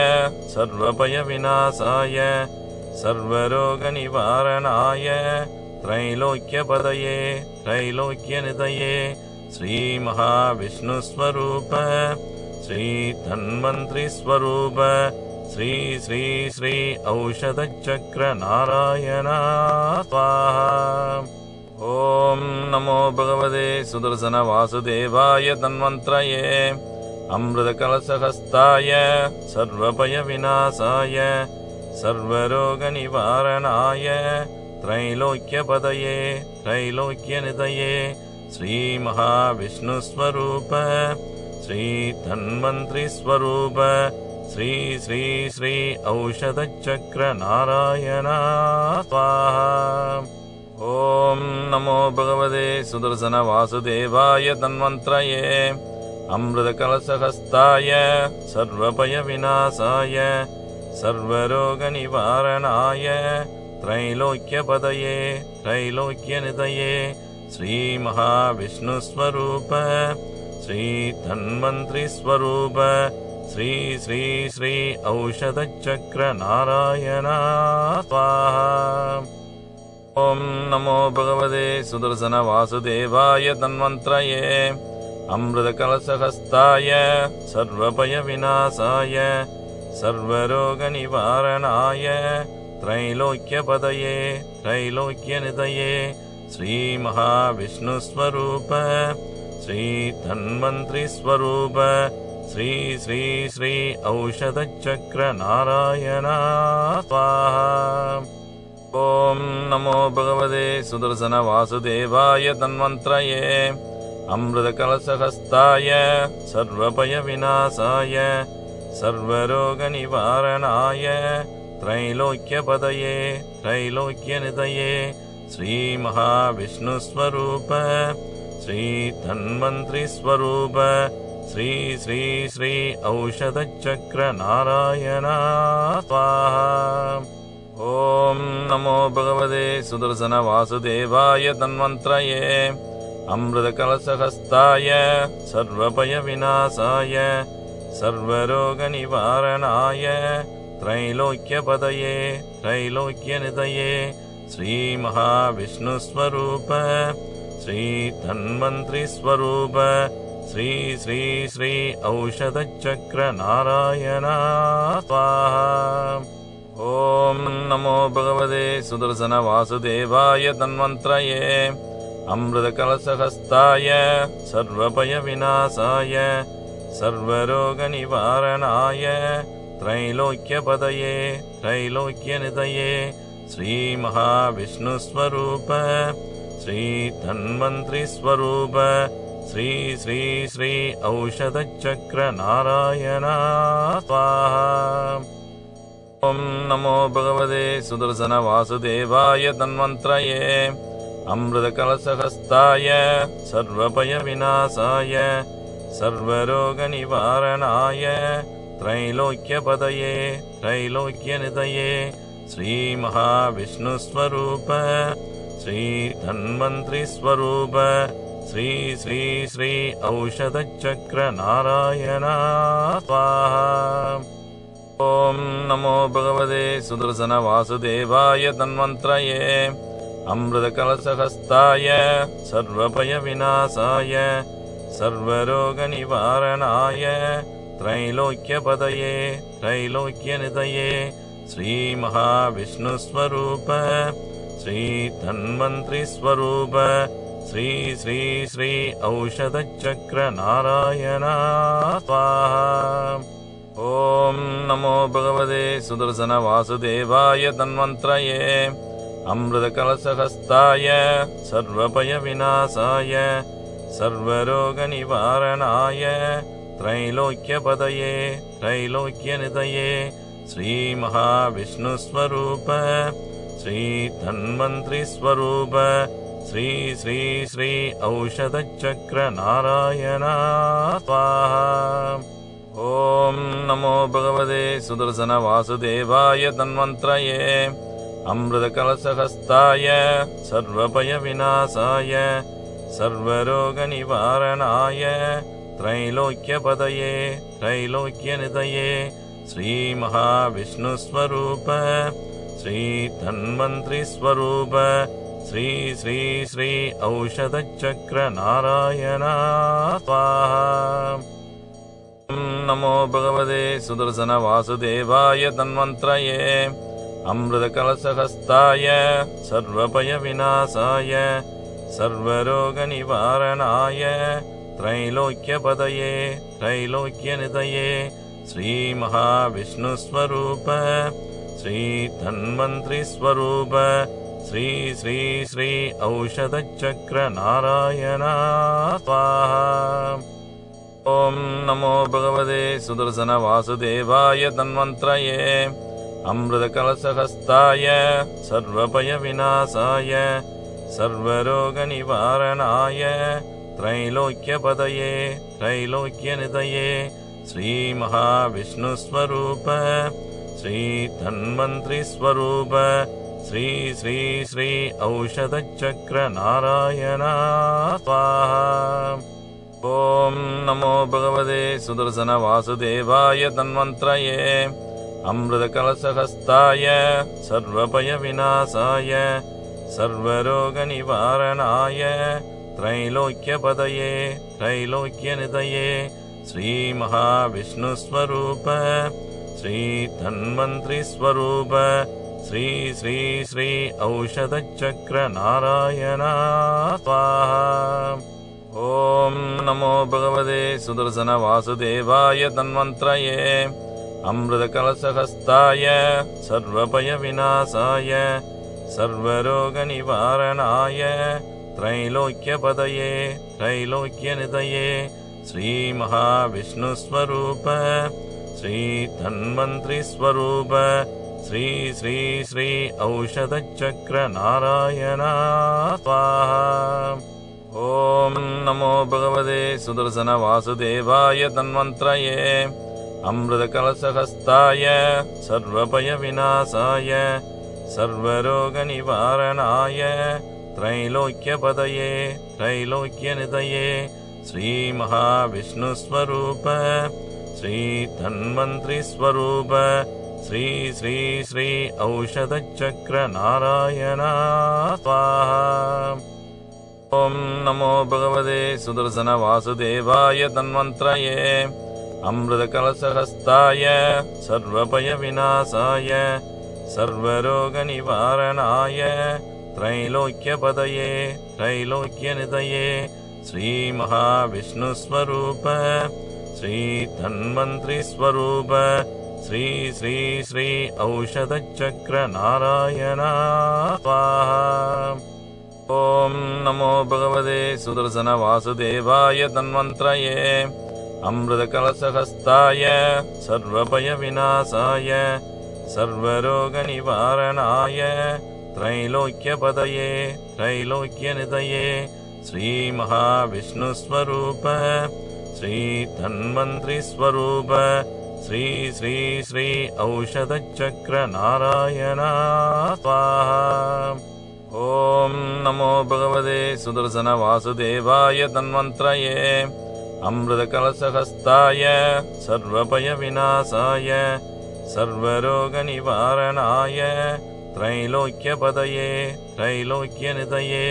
सर्वभयविनाशाय सर्वरोगनिवारणाय त्रैलोक्यपदये त्रैलोक्यनिधये श्रीमहाविष्णुस्वरूप श्रीधन्वन्त्रिस्वरूप श्री श्री श्री औषधचक्रनारायण स्वाहा। ॐ नमो भगवते सुदर्शनवासुदेवाय धन्वन्त्रये अमृतकलशहस्ताय सर्वभयविनाशाय सर्वरोगनिवारणाय त्रैलोक्यपदये त्रैलोक्यनिधये श्रीमहाविष्णुस्वरूप श्रीधन्वन्त्रिस्वरूप श्री श्री श्री औषधचक्रनारायण स्वाहा। ॐ नमो भगवते सुदर्शनवासुदेवाय धन्वन्त्रये अमृतकलशहस्ताय सर्वभयविनाशाय सर्वरोगनिवारणाय त्रैलोक्यपदये त्रैलोक्यनिधये श्रीमहाविष्णुस्वरूप श्रीधन्वन्त्रिस्वरूप श्री श्री श्री औषधचक्रनारायण स्वाहा। ॐ नमो भगवते सुदर्शनवासुदेवाय धन्वन्त्रये अमृतकलशहस्ताय सर्वभयविनाशाय सर्वरोगनिवारणाय त्रैलोक्यपदये त्रैलोक्यनिधये श्रीमहाविष्णुस्वरूप श्रीधन्वन्त्रिस्वरूप श्री श्री श्री औषधचक्रनारायण स्वाहा। ॐ नमो भगवते सुदर्शनवासुदेवाय धन्वन्त्रये अमृतकलशहस्ताय सर्वभयविनाशाय सर्वरोगनिवारणाय त्रैलोक्यपदये त्रैलोक्यनिधये श्रीमहाविष्णुस्वरूप श्रीधन्वन्त्रिस्वरूप श्री श्री श्री औषधचक्रनारायण स्वाहा। ॐ नमो भगवते सुदर्शनवासुदेवाय धन्वन्त्रये अमृतकलशहस्ताय सर्वभयविनाशाय सर्वरोगनिवारणाय त्रैलोक्यपदये त्रैलोक्यनिधये श्रीमहाविष्णुस्वरूप श्रीधन्वन्त्रिस्वरूप श्री श्री श्री औषधचक्रनारायण स्वाहा। ॐ नमो भगवते सुदर्शनवासुदेवाय धन्वन्त्रये अमृतकलशहस्ताय सर्वभयविनाशाय सर्वरोगनिवारणाय त्रैलोक्यपदये त्रैलोक्यनिधये श्रीमहाविष्णुस्वरूप श्रीधन्वन्त्रिस्वरूप श्री श्री श्री औषधचक्रनारायण स्वाहा। ॐ नमो भगवते सुदर्शनवासुदेवाय धन्वन्त्रये अमृतकलशहस्ताय सर्वभयविनाशाय सर्वरोगनिवारणाय त्रैलोक्यपदये त्रैलोक्यनिधये श्रीमहाविष्णुस्वरूप श्रीधन्वन्त्रिस्वरूप श्री श्री श्री औषधचक्रनारायण स्वाहा। ॐ नमो भगवते सुदर्शनवासुदेवाय धन्वन्त्रये अमृतकलशहस्ताय सर्वभयविनाशाय सर्वरोगनिवारणाय त्रैलोक्यपदये त्रैलोक्यनिधये श्रीमहाविष्णुस्वरूप श्रीधन्वन्त्रिस्वरूप श्री श्री श्री औषधचक्रनारायण स्वाहा। ॐ नमो भगवते सुदर्शनवासुदेवाय धन्वन्त्रये अमृतकलशहस्ताय सर्वभयविनाशाय सर्वरोगनिवारणाय त्रैलोक्यपदये त्रैलोक्यनिधये श्रीमहाविष्णुस्वरूप श्रीधन्वन्त्रिस्वरूप श्री श्री श्री औषधचक्रनारायण स्वाहा। ॐ नमो भगवते सुदर्शनवासुदेवाय धन्वन्त्रये अमृतकलशहस्ताय सर्वभयविनाशाय सर्वरोगनिवारणाय त्रैलोक्यपदये त्रैलोक्यनिधये श्रीमहाविष्णुस्वरूप श्री धन्वंतरि स्वरूप श्री श्री श्री औषधचक्र नारायण स्वाहा। नमो भगवते सुदर्शन वासुदेवाय तन्वंत्रये अमृतकलशहस्ताय सर्वभय विनाशाय सर्वरोगनिवारणाय त्रैलोक्यपदये त्रैलोक्यनिधये श्री महाविष्णुस्वरूप श्री धन्वंतरि स्वरूप श्री श्री श्री औषधचक्र नारायण स्वाहा। ओम नमो भगवते सुदर्शन वासुदेवाय तन्वंत्रये अमृतकलशहस्ताय सर्वभय विनाशाय सर्वरोगनिवारणाय त्रैलोक्यपदये त्रैलोक्यनिधये श्री महाविष्णुस्वरूप श्री धन्वंतरि स्वरूप श्री श्री श्री औषधचक्र नारायण स्वाहा। ओम नमो भगवते सुदर्शन वासुदेवाय तन्वंत्रये अमृतकलशहस्ताय सर्वभय विनाशाय सर्वरोगनिवारणाय त्रैलोक्यपदये त्रैलोक्यनिधये श्री महाविष्णुस्वरूप श्री धन्वंतरि स्वरूप श्री श्री श्री औषधचक्र नारायण स्वाहा। ओम नमो भगवते सुदर्शन वासुदेवाय तन्वंत्रये अमृतकलशहस्ताय सर्वभय विनाशाय सर्वरोगनिवारणाय त्रैलोक्यपदये त्रैलोक्यनिधये श्री महाविष्णुस्वरूप श्री धन्वंतरि स्वरूप श्री श्री श्री औषधचक्र नारायण स्वाहा। ओम नमो भगवते सुदर्शन वासुदेवाय तन्वंत्रये अमृतकलशहस्ताय सर्वभय विनाशाय सर्वरोगनिवारणाय त्रैलोक्यपदये त्रैलोक्यनिधये श्री महाविष्णुस्वरूप श्री धन्वंतरि स्वरूप श्री श्री श्री औषधचक्र नारायण स्वाहा। ओम नमो भगवते सुदर्शन वासुदेवाय तन्वंत्रये अमृतकलशहस्ताय सर्वभय विनाशाय सर्वरोगनिवारणाय त्रैलोक्यपदये त्रैलोक्यनिधये श्री महाविष्णुस्वरूप श्री धन्वंतरि स्वरूप श्री श्री श्री औषधचक्र नारायण स्वाहा। ओम नमो भगवते सुदर्शन वासुदेवाय तन्वंत्रये अमृतकलशहस्ताय सर्वभय विनाशाय सर्वरोगनिवारणाय त्रैलोक्यपदये त्रैलोक्यनिधये श्री महाविष्णुस्वरूप श्री धन्वंतरि स्वरूप श्री श्री श्री औषधचक्र नारायण स्वाहा। ओम नमो भगवते सुदर्शन वासुदेवाय तन्वंत्रये अमृतकलशहस्ताय सर्वभय विनाशाय सर्वरोगनिवारणाय त्रैलोक्यपदये त्रैलोक्यनिधये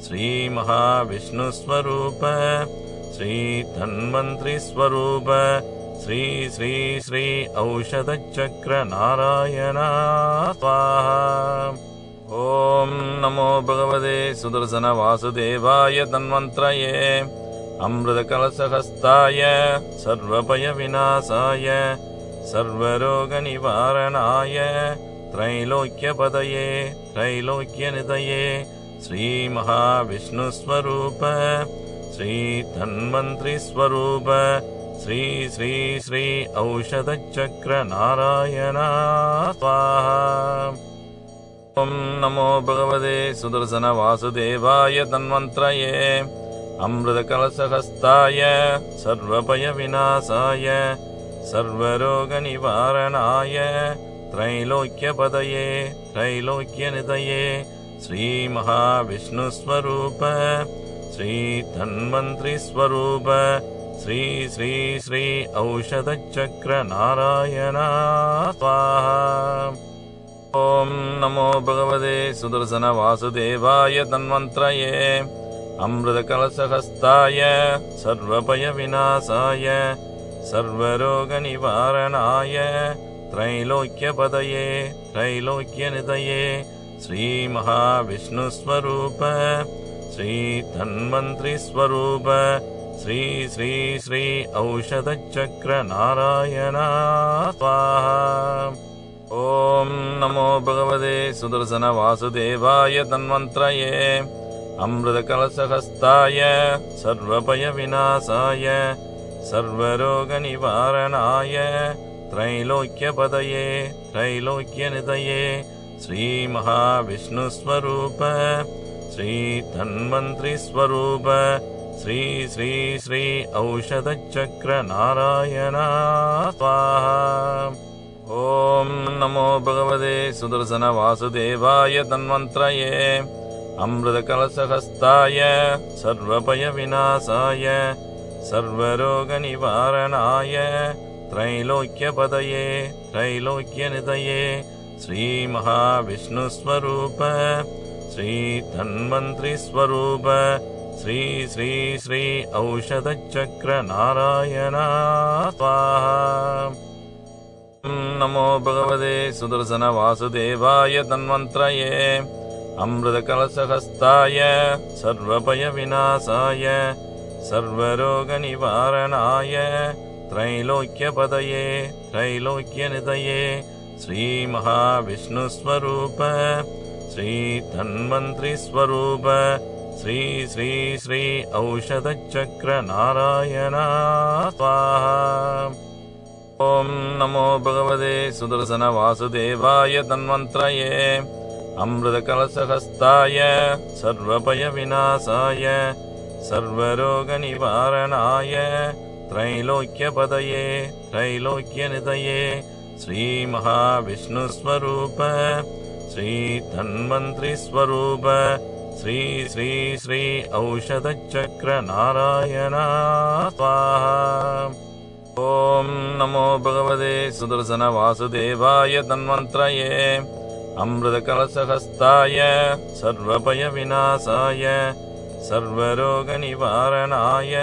श्री महाविष्णुस्वरूप श्री धन्वंतरि स्वरूप श्री श्री श्री औषधचक्र नारायण स्वाहा। ओम नमो भगवते सुदर्शन वासुदेवाय तन्वंत्रये अमृतकलशहस्ताय सर्वभय विनाशाय सर्वरोगनिवारणाय त्रैलोक्यपदये त्रैलोक्यनिधये श्री महाविष्णुस्वरूप श्री धन्वंतरि स्वरूप श्री श्री श्री औषधचक्र नारायण स्वाहा। ओम नमो भगवते सुदर्शन वासुदेवाय तन्वंत्रये अमृतकलशहस्ताय सर्वभय विनाशाय सर्वरोगनिवारणाय त्रैलोक्यपदये त्रैलोक्यनिधये श्री महाविष्णुस्वरूप श्री धन्वंतरि स्वरूप श्री श्री श्री औषधचक्र नारायण स्वाहा। ॐ नमो भगवते सुदर्शनवासुदेवाय तन्मन्त्रये अमृतकलशहस्ताय सर्वभयविनाशाय सर्वरोगनिवारणाय त्रैलोक्यपदये त्रैलोक्यनिधये श्रीमहाविष्णुस्वरूप श्रीधन्वन्त्रिस्वरूप श्री श्री श्री औषधचक्रनारायण स्वाहा। ॐ नमो भगवते सुदर्शनवासुदेवाय तन्मन्त्रये अमृतकलशहस्ताय सर्वभयविनाशाय सर्वरोगनिवारणाय त्रैलोक्यपदये त्रैलोक्यनिधये श्रीमहाविष्णुस्वरूप श्रीधन्वन्त्रिस्वरूप श्री श्री श्री औषधचक्रनारायण स्वाहा। ॐ नमो भगवते सुदर्शनवासुदेवाय तन्मन्त्रये अमृतकलशहस्ताय सर्वभयविनाशाय सर्वरोगनिवारणाय त्रैलोक्यपदये त्रैलोक्यनिधये श्रीमहाविष्णुस्वरूप श्रीधन्वन्त्रिस्वरूप श्री श्री श्री औषधचक्रनारायण स्वाहा। नमो भगवते सुदर्शनवासुदेवाय तन्मन्त्रये अमृतकलशहस्ताय सर्वभयविनाशाय सर्वरोगनिवारणाय त्रैलोक्यपदये त्रैलोक्यनिधये श्रीमहाविष्णुस्वरूप श्रीधन्वन्त्रिस्वरूप श्री श्री श्री औषधचक्रनारायण स्वाहा। ॐ नमो भगवते सुदर्शनवासुदेवाय तन्मन्त्रये अमृतकलशहस्ताय सर्वभयविनाशाय सर्वरोगनिवारणाय त्रैलोक्यपदये त्रैलोक्यनिधये श्रीमहाविष्णुस्वरूप श्रीधन्वन्त्रिस्वरूप श्री श्री श्री औषधचक्रनारायण स्वाहा। ॐ नमो भगवते सुदर्शनवासुदेवाय तन्मन्त्रये अमृतकलशहस्ताय सर्वभयविनाशाय सर्वरोगनिवारणाय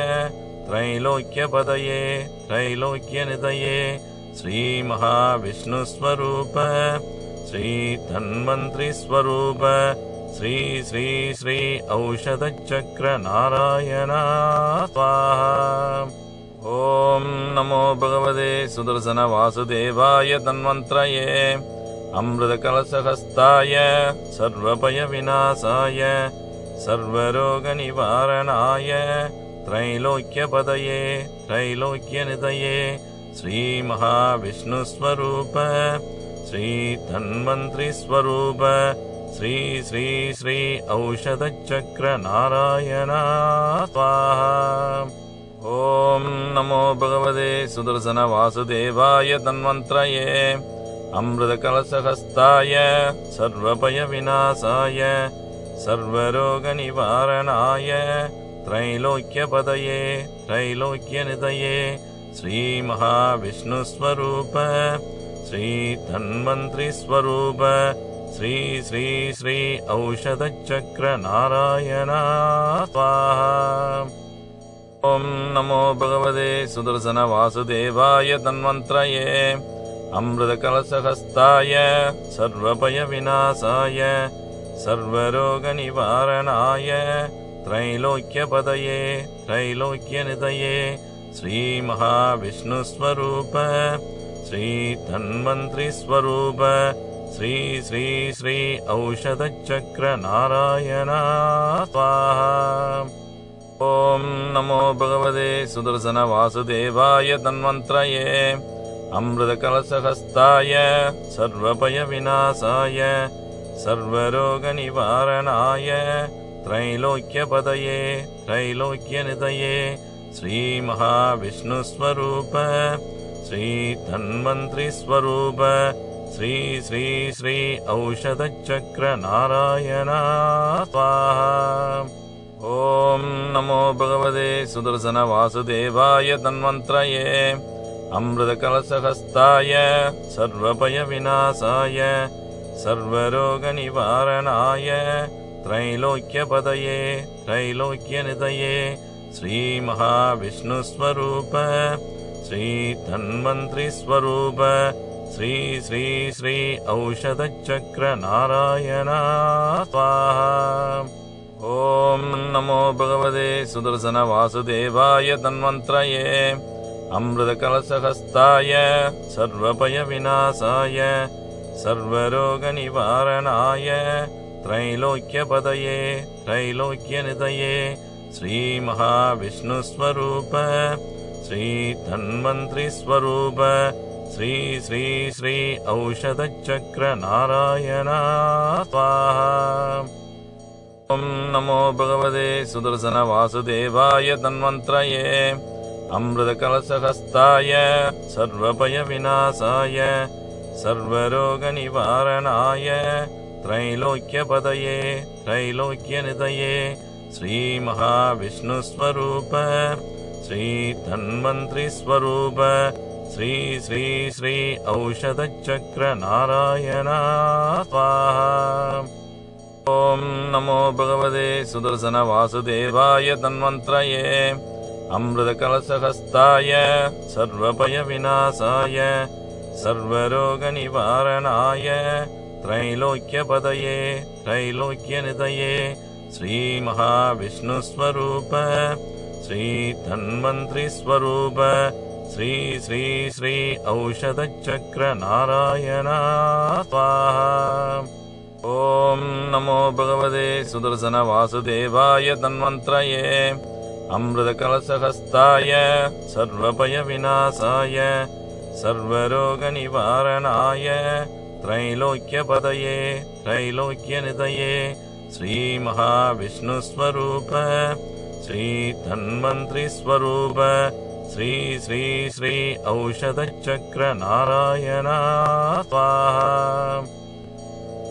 त्रैलोक्यपदये त्रैलोक्यनिधये श्रीमहाविष्णुस्वरूप श्रीधन्वन्त्रिस्वरूप श्री श्री श्री औषधचक्रनारायण स्वाहा। ॐ नमो भगवते सुदर्शनवासुदेवाय तन्मन्त्रये अमृतकलशहस्ताय सर्वभयविनाशाय सर्वरोगनिवारणाय त्रैलोक्यपदये त्रैलोक्यनिधये श्रीमहाविष्णुस्वरूप श्रीधन्वन्त्रिस्वरूप श्री श्री श्री औषधचक्रनारायण स्वाहा। ॐ नमो भगवते सुदर्शनवासुदेवाय तन्मन्त्रये अमृतकलशहस्ताय सर्वभयविनाशाय सर्वरोगनिवारणाय त्रैलोक्यपदये त्रैलोक्यनिधये श्रीमहाविष्णुस्वरूप श्रीधन्वन्त्रिस्वरूप श्री श्री श्री औषधचक्रनारायण स्वाहा। ॐ नमो भगवते सुदर्शनवासुदेवाय तन्मन्त्रये अमृतकलशहस्ताय सर्वभयविनाशाय सर्वरोगनिवारणाय त्रैलोक्यपदये त्रैलोक्यनिधये श्रीमहाविष्णुस्वरूप श्रीधन्वन्त्रिस्वरूप श्री श्री श्री औषधचक्रनारायण स्वाहा। ॐ नमो भगवते सुदर्शनवासुदेवाय तन्मन्त्रये अमृतकलशहस्ताय सर्वभयविनाशाय सर्वरोगनिवारणाय त्रैलोक्यपदये त्रैलोक्यनिधये श्रीमहाविष्णुस्वरूप श्रीधन्वन्त्रिस्वरूप श्री श्री श्री औषधचक्रनारायण स्वाहा। ॐ नमो भगवते सुदर्शनवासुदेवाय तन्मन्त्रये अमृतकलशहस्ताय सर्वभयविनाशाय सर्वरोगनिवारणाय त्रैलोक्यपदये त्रैलोक्यनिधये श्रीमहाविष्णुस्वरूप श्रीधन्वन्त्रिस्वरूप श्री श्री श्री औषधचक्रनारायण स्वाहा। ॐ नमो भगवते सुदर्शनवासुदेवाय तन्वन्त्रये अमृतकलशहस्ताय सर्वभयविनाशाय सर्वरोगनिवारणाय त्रैलोक्यपदये त्रैलोक्यनिधये श्रीमहाविष्णुस्वरूप श्रीधन्वन्त्रिस्वरूप श्री श्री श्री औषधचक्रनारायण स्वाहा। ॐ नमो भगवते सुदर्शनवासुदेवाय तन्वन्त्रये अमृतकलशहस्ताय सर्वभयविनाशाय सर्वरोगनिवारणाय त्रैलोक्यपदये त्रैलोक्यनिधये श्रीमहाविष्णुस्वरूप श्रीधन्वन्त्रिस्वरूप श्री श्री श्री औषधचक्रनारायण स्वाहा। ॐ नमो भगवते सुदर्शनवासुदेवाय तन्वन्त्रये अमृतकलशहस्ताय सर्वभयविनाशाय सर्वरोगनिवारणाय त्रैलोक्यपदये त्रैलोक्यनिधये श्रीमहाविष्णुस्वरूप श्रीधन्वन्त्रिस्वरूप श्री श्री श्री औषधचक्रनारायण स्वाहा। ॐ नमो भगवते सुदर्शनवासुदेवाय तन्वन्त्रये अमृतकलशहस्ताय सर्वभयविनाशाय सर्वरोगनिवारणाय त्रैलोक्यपदये त्रैलोक्यनिधये श्रीमहाविष्णुस्वरूप श्रीधन्वन्त्रिस्वरूप श्री श्री श्री औषधचक्रनारायण स्वाहा।